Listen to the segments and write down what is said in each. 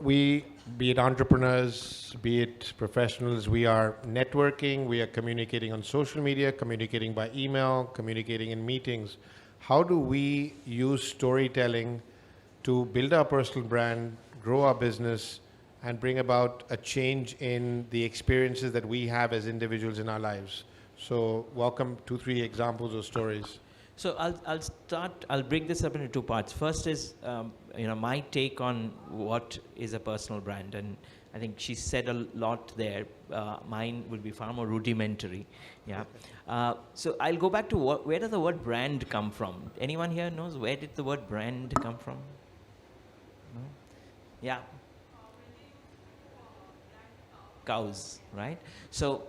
We, be it entrepreneurs, be it professionals, we are networking, we are communicating on social media, communicating by email, communicating in meetings. How do we use storytelling to build our personal brand, grow our business, and bring about a change in the experiences that we have as individuals in our lives? So welcome 2-3 examples or stories. So I'll break this up into two parts. First is, my take on what is a personal brand. And I think she said a lot there. Mine will be far more rudimentary. Yeah. So I'll go back to where does the word brand come from? Anyone here knows where did the word brand come from? No? Yeah. Cows, right? So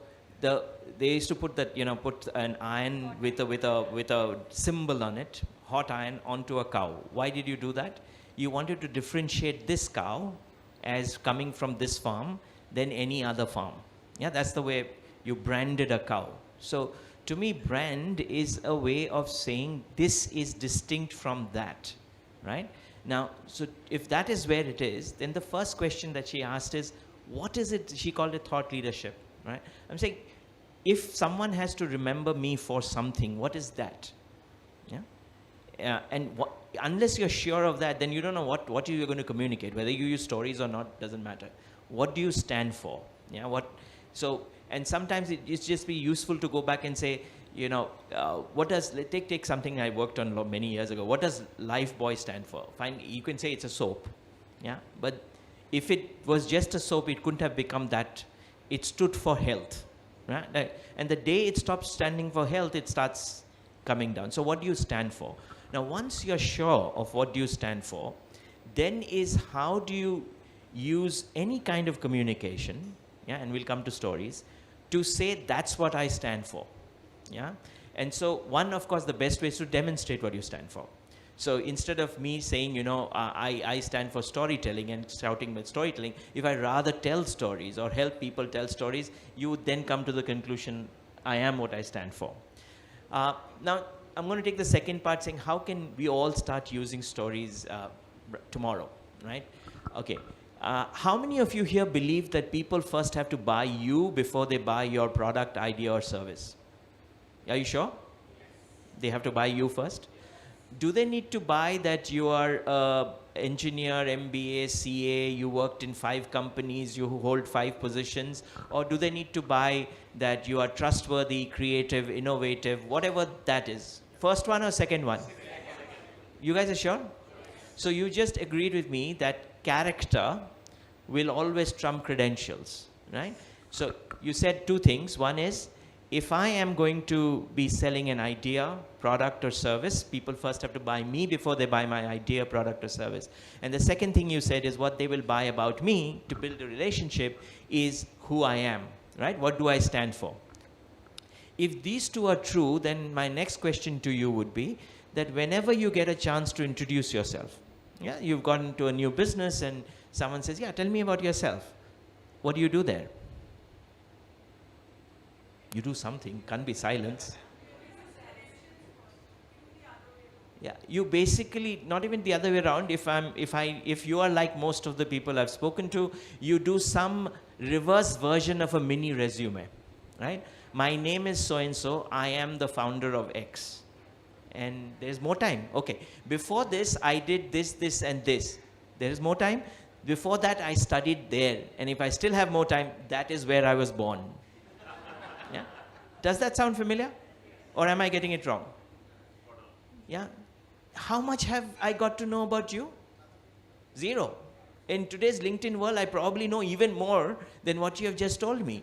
they used to put that, put an iron with a symbol on it, hot iron, onto a cow. Why did you do that? You wanted to differentiate this cow as coming from this farm than any other farm. Yeah, that's the way you branded a cow. So to me, brand is a way of saying this is distinct from that, right? Now, so if that is where it is, then the first question that she asked is, what is it? She called it thought leadership, right? I'm saying, if someone has to remember me for something, what is that? Yeah. Unless you're sure of that, then you don't know what you're going to communicate. Whether you use stories or not doesn't matter. What do you stand for? Yeah. And sometimes it's just be useful to go back and say, what does take something I worked on many years ago. What does Lifebuoy stand for? Fine. You can say it's a soap. Yeah. But if it was just a soap, it couldn't have become that. It stood for health. Right? And the day it stops standing for health, it starts coming down. So what do you stand for? Now, once you're sure of what do you stand for, then is how do you use any kind of communication, yeah, and we'll come to stories, to say that's what I stand for. Yeah? And so one, of course, the best way is to demonstrate what you stand for. So instead of me saying, I stand for storytelling and shouting with storytelling, if I rather tell stories or help people tell stories, you would then come to the conclusion, I am what I stand for. Now, I'm going to take the second part saying, how can we all start using stories tomorrow, right? Okay. How many of you here believe that people first have to buy you before they buy your product, idea, or service? Are you sure? They have to buy you first? Do they need to buy that you are an engineer, MBA, CA, you worked in 5 companies, you hold 5 positions? Or do they need to buy that you are trustworthy, creative, innovative, whatever that is? First one or second one? You guys are sure? So you just agreed with me that character will always trump credentials, right? So you said 2 things. One is, if I am going to be selling an idea, product, or service, people first have to buy me before they buy my idea, product, or service. And the second thing you said is what they will buy about me to build a relationship is who I am, right? What do I stand for? If these 2 are true, then my next question to you would be that whenever you get a chance to introduce yourself, yeah, you've gotten into a new business and someone says, yeah, tell me about yourself. What do you do there? You do something, can't be silence. Yeah, you basically, not even the other way around, if you are like most of the people I've spoken to, you do some reverse version of a mini resume, right? My name is so-and-so, I am the founder of X. And there's more time. Okay, before this, I did this, this, and this. There is more time. Before that, I studied there. And if I still have more time, that is where I was born. Yeah? Does that sound familiar? Or am I getting it wrong? Yeah? How much have I got to know about you? 0. In today's LinkedIn world, I probably know even more than what you have just told me.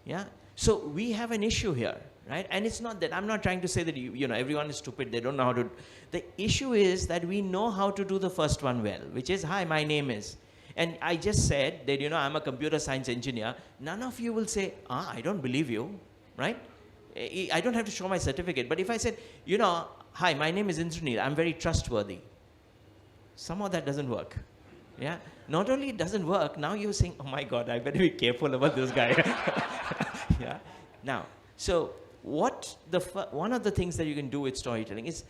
Yeah? So we have an issue here, right? And it's not that, I'm not trying to say that everyone is stupid, they don't know how to. The issue is that we know how to do the first one well, which is, hi, my name is. And I just said that, I'm a computer science engineer. None of you will say, I don't believe you, right? I don't have to show my certificate. But if I said, hi, my name is Indranil, I'm very trustworthy. Somehow that doesn't work. Yeah. Not only it doesn't work, now you're saying, oh my God, I better be careful about this guy. Yeah. Now, so one of the things that you can do with storytelling is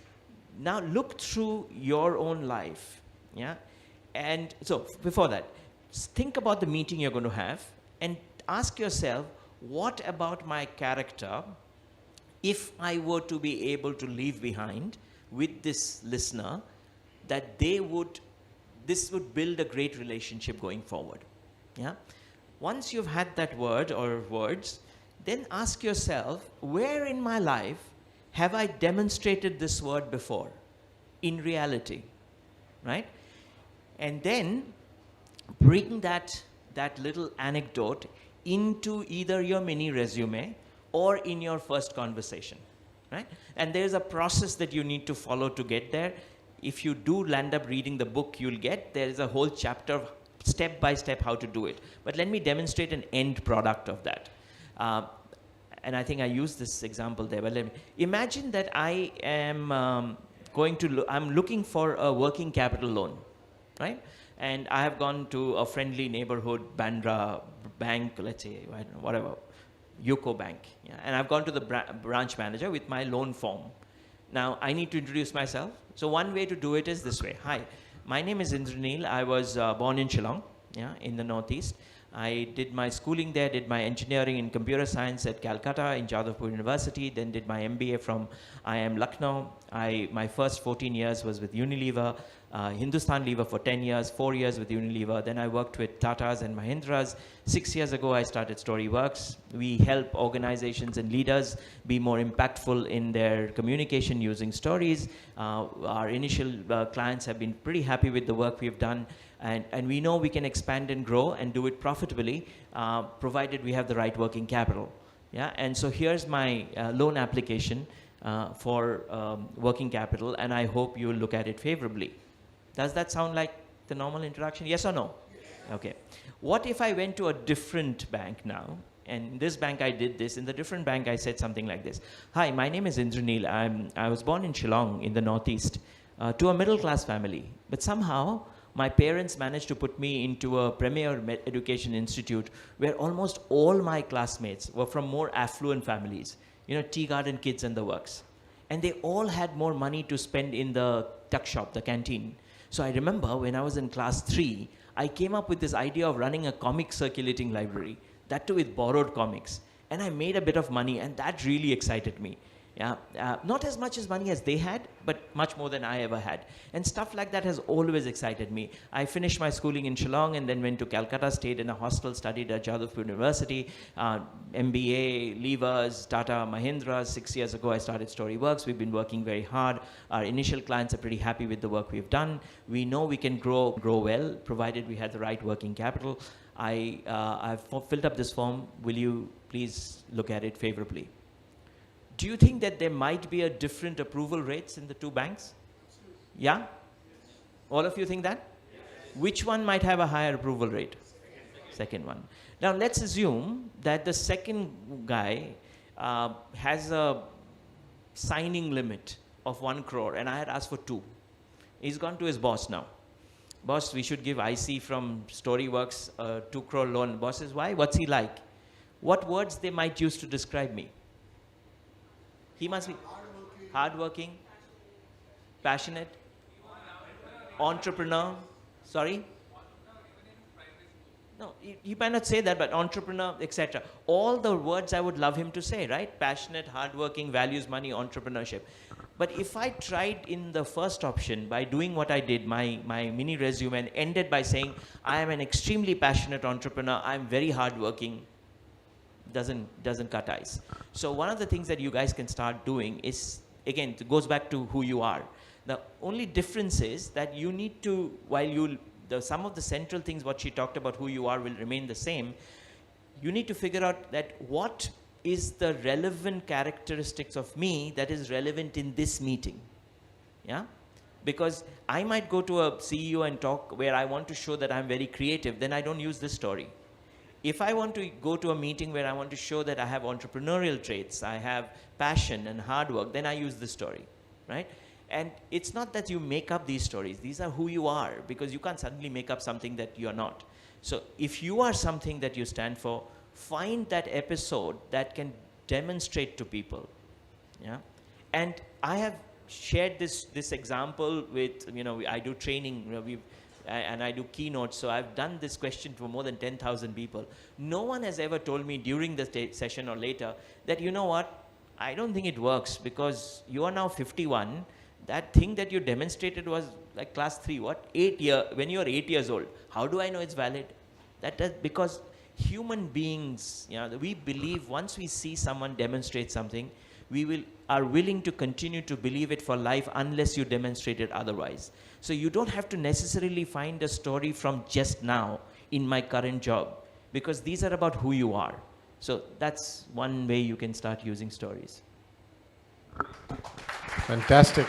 now look through your own life. Yeah. And so before that, think about the meeting you're going to have and ask yourself, what about my character, if I were to be able to leave behind with this listener, that this would build a great relationship going forward. Yeah. Once you've had that word or words, then ask yourself, where in my life have I demonstrated this word before in reality, right? And then bring that little anecdote into either your mini resume or in your first conversation, right? And there's a process that you need to follow to get there. If you do land up reading the book, there is a whole chapter step by step how to do it. But let me demonstrate an end product of that. And I think I used this example there, but imagine that I am I'm looking for a working capital loan, right? And I have gone to a friendly neighborhood Bandra bank, let's say, I don't know, whatever, UCO bank. Yeah? And I've gone to the branch manager with my loan form. Now, I need to introduce myself. So one way to do it is this way. Hi, my name is Indranil. I was born in Shillong, yeah, in the Northeast. I did my schooling there, did my engineering in computer science at Calcutta in Jadavpur University, then did my MBA from IIM Lucknow. My first 14 years was with Unilever, Hindustan Lever for 10 years, 4 years with Unilever. Then I worked with Tatas and Mahindras. 6 years ago, I started Storyworks. We help organizations and leaders be more impactful in their communication using stories. Our initial clients have been pretty happy with the work we've done. And we know we can expand and grow and do it profitably, provided we have the right working capital. Yeah? And so here's my loan application for working capital, and I hope you will look at it favorably. Does that sound like the normal introduction? Yes or no? Yes. Okay. What if I went to a different bank now? And in this bank I did this. In the different bank I said something like this. Hi, my name is Indranil. I was born in Shillong in the Northeast to a middle class family. But somehow my parents managed to put me into a premier education institute where almost all my classmates were from more affluent families. You know, tea garden kids and the works. And they all had more money to spend in the tuck shop, the canteen. So I remember when I was in class 3, I came up with this idea of running a comic circulating library, that too with borrowed comics. And I made a bit of money, and that really excited me. Yeah, not as much as money as they had, but much more than I ever had. And stuff like that has always excited me. I finished my schooling in Shillong and then went to Calcutta, stayed in a hostel, studied at Jadavpur University, MBA, Levers, Tata, Mahindra. 6 years ago, I started Storyworks. We've been working very hard. Our initial clients are pretty happy with the work we've done. We know we can grow well, provided we have the right working capital. I've filled up this form. Will you please look at it favorably? Do you think that there might be a different approval rates in the two banks? Yeah? All of you think that? Which one might have a higher approval rate? Second one. Now let's assume that the second guy has a signing limit of 1 crore and I had asked for 2. He's gone to his boss now. Boss, we should give IC from Storyworks a 2 crore loan. Boss says, why? What's he like? What words they might use to describe me? He must be hardworking, passionate, entrepreneur. Sorry? No, he might not say that, but entrepreneur, etc. All the words I would love him to say, right? Passionate, hardworking, values money, entrepreneurship. But if I tried in the first option by doing what I did, my mini resume, and ended by saying, I am an extremely passionate entrepreneur, I'm very hardworking, doesn't cut ice. So one of the things that you guys can start doing is, again, it goes back to who you are. The only difference is that you need to, some of the central things what she talked about, who you are, will remain the same. You need to figure out that what is the relevant characteristics of me that is relevant in this meeting. Yeah? Because I might go to a CEO and talk where I want to show that I'm very creative, then I don't use this story. If I want to go to a meeting where I want to show that I have entrepreneurial traits, I have passion and hard work, then I use this story, right? And it's not that you make up these stories. These are who you are, because you can't suddenly make up something that you're not. So if you are something that you stand for, find that episode that can demonstrate to people. Yeah? And I have shared this example with, I do training. and I do keynotes, so I've done this question for more than 10,000 people. No one has ever told me during the session or later that, you know what, I don't think it works because you are now 51. That thing that you demonstrated was like class 3, what? When you are 8 years old. How do I know it's valid? Because human beings, we believe once we see someone demonstrate something, are willing to continue to believe it for life unless you demonstrate it otherwise. So you don't have to necessarily find a story from just now in my current job, because these are about who you are. So that's one way you can start using stories. Fantastic.